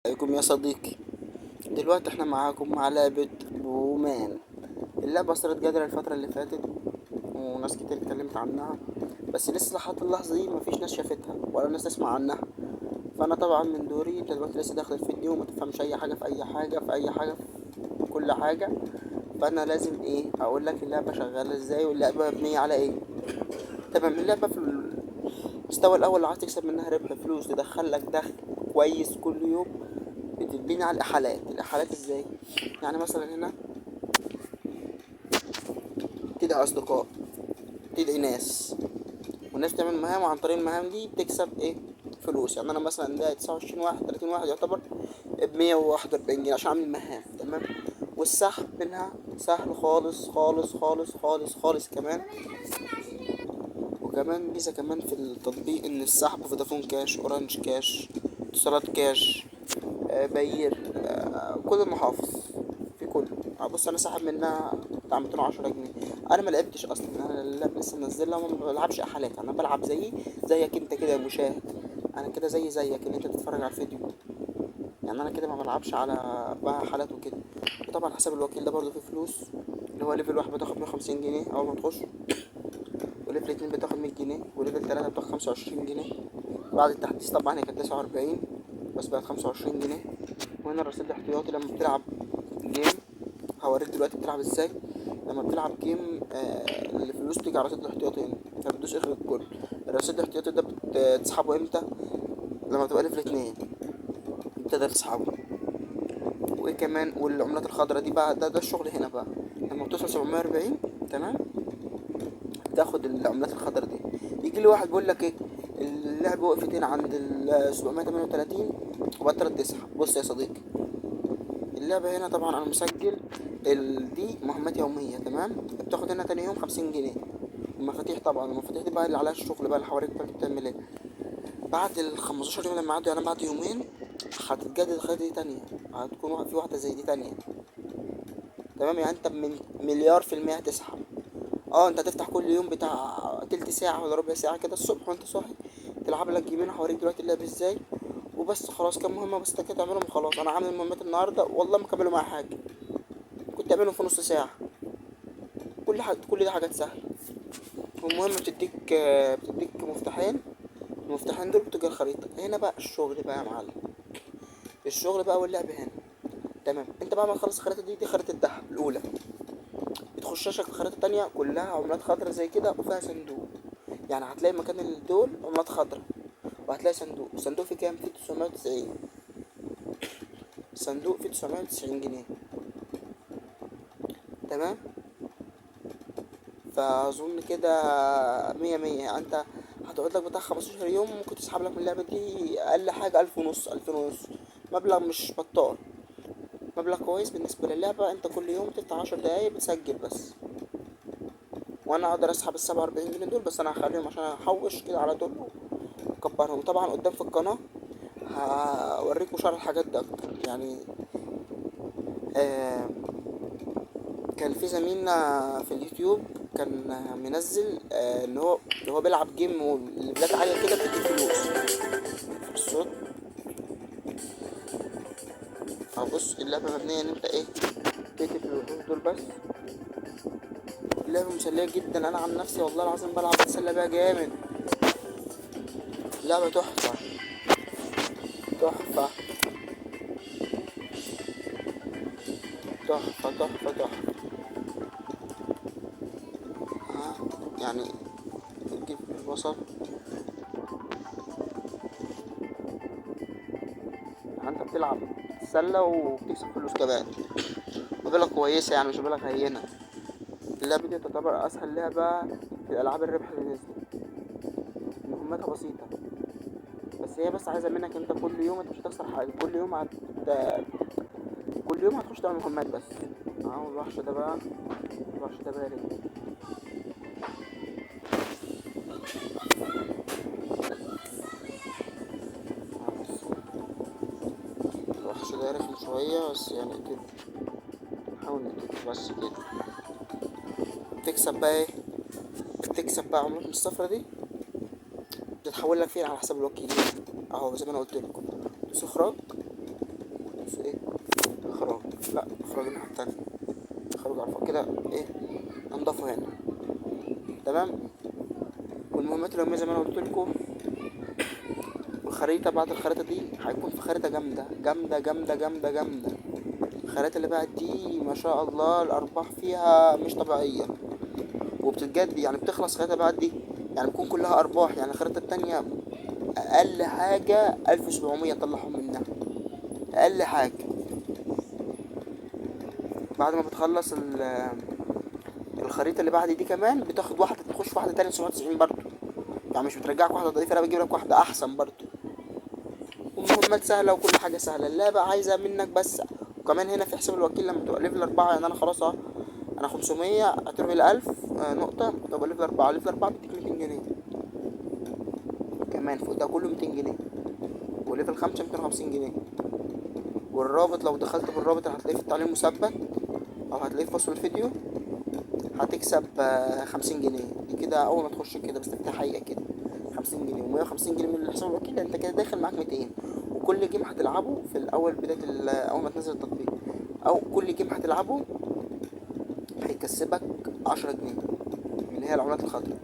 عليكم يا صديقي. دلوقتي احنا معاكم مع لعبة بومان. اللعبة صارت جدل الفترة اللي فاتت وناس كتير اتكلمت عنها، بس لسه لحد اللحظة دي مفيش ناس شافتها ولا ناس تسمع عنها. فانا طبعا من دوري انت دلوقتي لسه داخل الفيديو وما تفهمش اي حاجة في اي حاجة في اي حاجة في كل حاجة. فانا لازم اقول لك اللعبة شغالة ازاي واللعبة مبنية على ايه. تمام. اللعبة في المستوى الاول اللي عايز تكسب منها ربح فلوس تدخل لك دخل كويس كل يوم، بتبني على الاحالات ازاي؟ يعني مثلا هنا تدعي اصدقاء، تدعي ناس، والناس تعمل مهام وعن طريق المهام دي بتكسب فلوس. يعني انا مثلا ده 29 واحد 30 واحد يعتبر ب 141 جنيه عشان اعمل مهام. تمام. والسحب منها سهل خالص خالص خالص خالص خالص كمان. وكمان ميزة كمان في التطبيق ان السحب فودافون كاش، اورنج كاش، اتصالات كاش، باير، كل المحافظ في كله. بص انا ساحب منها بتاع 210 جنيه. انا ما لعبتش اصلا، انا اللعبه لسه منزلها وما بلعبش احالات. انا بلعب زيك انت كده يا مشاهد. انا كده زيك ان انت بتتفرج على الفيديو. يعني انا كده ما بلعبش على بقى حالات وكده. وطبعا حساب الوكيل ده برضه فيه فلوس، اللي هو ليفل واحد بتاخد 150 جنيه اول ما تخش، وليفل اتنين بتاخد 100 جنيه، وليفل تلاتة بتاخد 25 جنيه. بعد التحديث طبعا هي كانت 49 بس بقت 25 جنيه. وهنا الرصيد الاحتياطي لما بتلعب جيم، هوريك دلوقتي بتلعب ازاي. لما بتلعب جيم الفلوس بتيجي على الرصيد الاحتياطي هنا، فبتدوس اخر الكل. الرصيد الاحتياطي ده بتسحبه امتى؟ لما تبقى ليفل اتنين بتقدر تسحبه. وايه كمان؟ والعملات الخضراء دي بقى ده الشغل هنا بقى. لما بتوصل 740 تمام تاخد العملات الخضراء دي. يجي لي واحد بيقول لك اللعبة وقفت هنا عند ال 738 وبطلت تسحب. بص يا صديقي، اللعبة هنا طبعا انا مسجل دي مهمات يومية. تمام. بتاخد هنا تاني يوم 50 جنيه. المفاتيح طبعا، المفاتيح دي بقى اللي عليها الشغل بقى، اللي حواليك بقى بتعمل ايه. بعد ال 15 يوم لما عدوا، يعني بعد يومين هتتجدد الخريطة دي تانية، هتكون في واحدة زي دي تانية. تمام. يعني انت من مليار في المية هتسحب. انت هتفتح كل يوم بتاع تلت ساعة ولا ربع ساعة كده الصبح وانت صاحي، تلعب لك جيمين. هوريك دلوقتي اللعب ازاي وبس. خلاص كام مهمة بس انت كده تعملهم خلاص. انا عامل مهمات النهاردة والله ما كملوا معايا حاجة، كنت اعملهم في نص ساعة. كل دي حاجات سهلة. والمهم بتديك مفتاحين. المفتاحين دول بتجي الخريطة. هنا بقى الشغل بقى يا معلم، الشغل بقى واللعب هنا. تمام. انت بقى ما تخلص الخريطة دي خريطة الدهب الأولى، بتخش لك الخريطة التانية كلها عملات خضرا زي كده وفيها صندوق. يعني هتلاقي مكان دول عملات خضرا، وهتلاقي صندوق فيه كام؟ فيه 990. صندوق فيه 990 جنيه. تمام. فأظن كده مية مية. يعني انت هتقعد لك بتاع 15 يوم ممكن تسحب لك من اللعبة دي أقل حاجة 1500 2500. مبلغ مش بطال، مبلغ كويس بالنسبة للعبة. انت كل يوم تفتح 10 دقايق بتسجل بس. وانا اقدر اسحب ال47 جنيه دول، بس انا هخليهم عشان احوش كده على طول واكبرهم. طبعا قدام في القناة هوريكم شرح الحاجات ده اكتر. يعني آه كان في زميلنا في اليوتيوب كان منزل اللي هو بيلعب جيم والبلاد عالية كده بتديك فلوس. الصوت بص اللعبة مبنية ان انت تقتل الوحوش دول بس. اللعبة مسلية جدا. انا عن نفسي والله العظيم بلعب بتسلى بيها جامد. لعبة تحفة تحفة تحفة تحفة تحفة. يعني تجيب البصل. يعني انت بتلعب تتسلى وبتكسب فلوس كمان. مبالغ كويسة يعني، مش مبالغ هينة. اللعبة دي تعتبر أسهل لعبة في ألعاب الربح اللي نزلت. مهمتها بسيطة، بس هي بس عايزة منك انت كل يوم. انت مش هتخسر حاجة. كل يوم هتخش تعمل مهمات بس. الوحش ده بقى، الوحش ده بارد. بص، الوحش ده رخم شوية بس يعني كده. نحاول نقتله بس كده. تكسب بقى تكسب بقى عملات من الصفرة دي بتتحول لك فين على حسب الوكيل. اهو زي ما انا قلت لكم، دوس اخراج. ايه اخراج، لا اخراج الناحية التانية، اخراج على الفوق كده ايه، انضفه هنا. تمام. والمهمات اليومية زي ما انا قلت لكم. والخريطة بعد الخريطة دي هيكون في خريطة جامدة جامدة جامدة جامدة جامدة. الخريطة اللي بعد دي ما شاء الله الأرباح فيها مش طبيعية، وبتتجدد يعني بتخلص الخريطة بعد دي، يعني بتكون كلها أرباح. يعني الخريطة التانية أقل حاجة 1700 طلعهم منها، أقل حاجة. بعد ما بتخلص الخريطة اللي بعد دي كمان بتاخد واحدة، تخش واحدة تانية 790 برضه. يعني مش بترجعك واحدة ضعيفة، لا بتجيب لك واحدة أحسن برضه. والمهمات سهلة وكل حاجة سهلة، اللعبة عايزة منك بس. وكمان هنا في حساب الوكيل لما تبقى ليفل 4، يعني أنا خلاص أهو، أنا 500 هتروح ل 1000 نقطة، تبقى ليفل 4. ليفل 4 بتديك 200 جنيه كمان فوق ده كله 200 جنيه. وليفل 5 250 جنيه. والرابط لو دخلت بالرابط هتلاقيه في التعليم مثبت، أو هتلاقيه في وصف الفيديو. هتكسب 50 جنيه دي كده أول ما تخش كده، بس تفتح حقيقة كده 50 جنيه و150 جنيه من حساب الوكيل، انت كده داخل معاك 200. وكل جيم هتلعبه في الاول بداية اول ما تنزل التطبيق، او كل جيم هتلعبه هيكسبك 10 جنيه من اللي هي العملات الخضراء.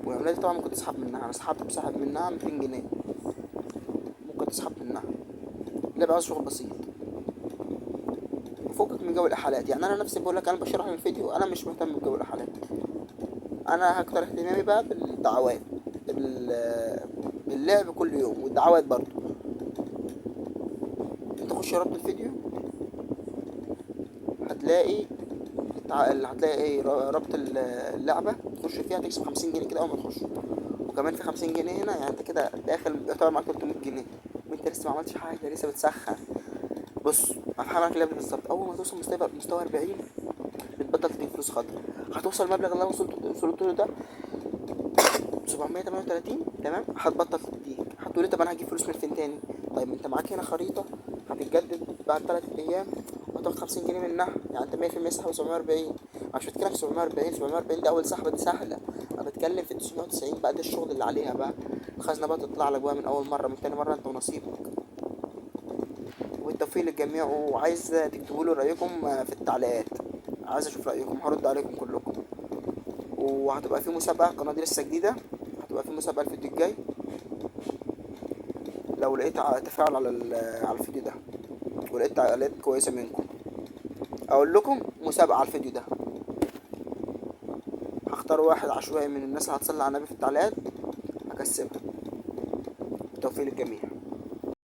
والعملات دي طبعا ممكن تسحب منها، انا بسحب منها 200 جنيه، ممكن تسحب منها. اللعبة عاوز شغل بسيط وفكك من جو الاحالات. يعني انا نفسي بقول لك، انا بشرح الفيديو، انا مش مهتم بجو الاحالات. انا هكتر اهتمامي بقى بالدعوات، باللعب كل يوم والدعوات برضو. انت خش رابط الفيديو هتلاقي هتلاقي ايه رابط اللعبة، تخش فيها تكسب 50 جنيه كده اول ما تخش. وكمان في 50 جنيه هنا، يعني انت كده داخل يعتبر معاك 300 جنيه، وانت لسه ما عملتش حاجة، لسه بتسخن. بص هفهمك اللعبة بالظبط. اول ما توصل مستوى 40 بتبطل تديك فلوس خضرا. هتوصل المبلغ اللي انا وصلت له ده 738، تمام، هتبطل تديك. هتقولي طب انا هجيب فلوس من فين تاني؟ طيب انت معاك هنا خريطة هتتجدد بعد 3 ايام، وهتاخد 50 جنيه منها، يعني انت 100% سحب 740. انا مش بتكلم في 740 دي اول سحبة، دي سهلة. انا بتكلم في 990 بقى، ده الشغل اللي عليها بقى. الخزنة بقى تطلع لك بقى من اول مرة، من تاني مرة انت ونصيبك. والتوفيق للجميع. وعايز تكتبوا لي رايكم في التعليقات، عايز اشوف رايكم، هرد عليكم كلكم. وهتبقى في مسابقة، القناة دي لسه جديدة، هتبقى في مسابقة الفيديو الجاي. لو لقيت تفاعل على الفيديو ده، ولقيت تعليقات كويسة منكم، اقول لكم مسابقة على الفيديو ده. هختار واحد عشوائي من الناس اللي هتصلي على النبي في التعليقات، هكسبها. بالتوفيق للجميع.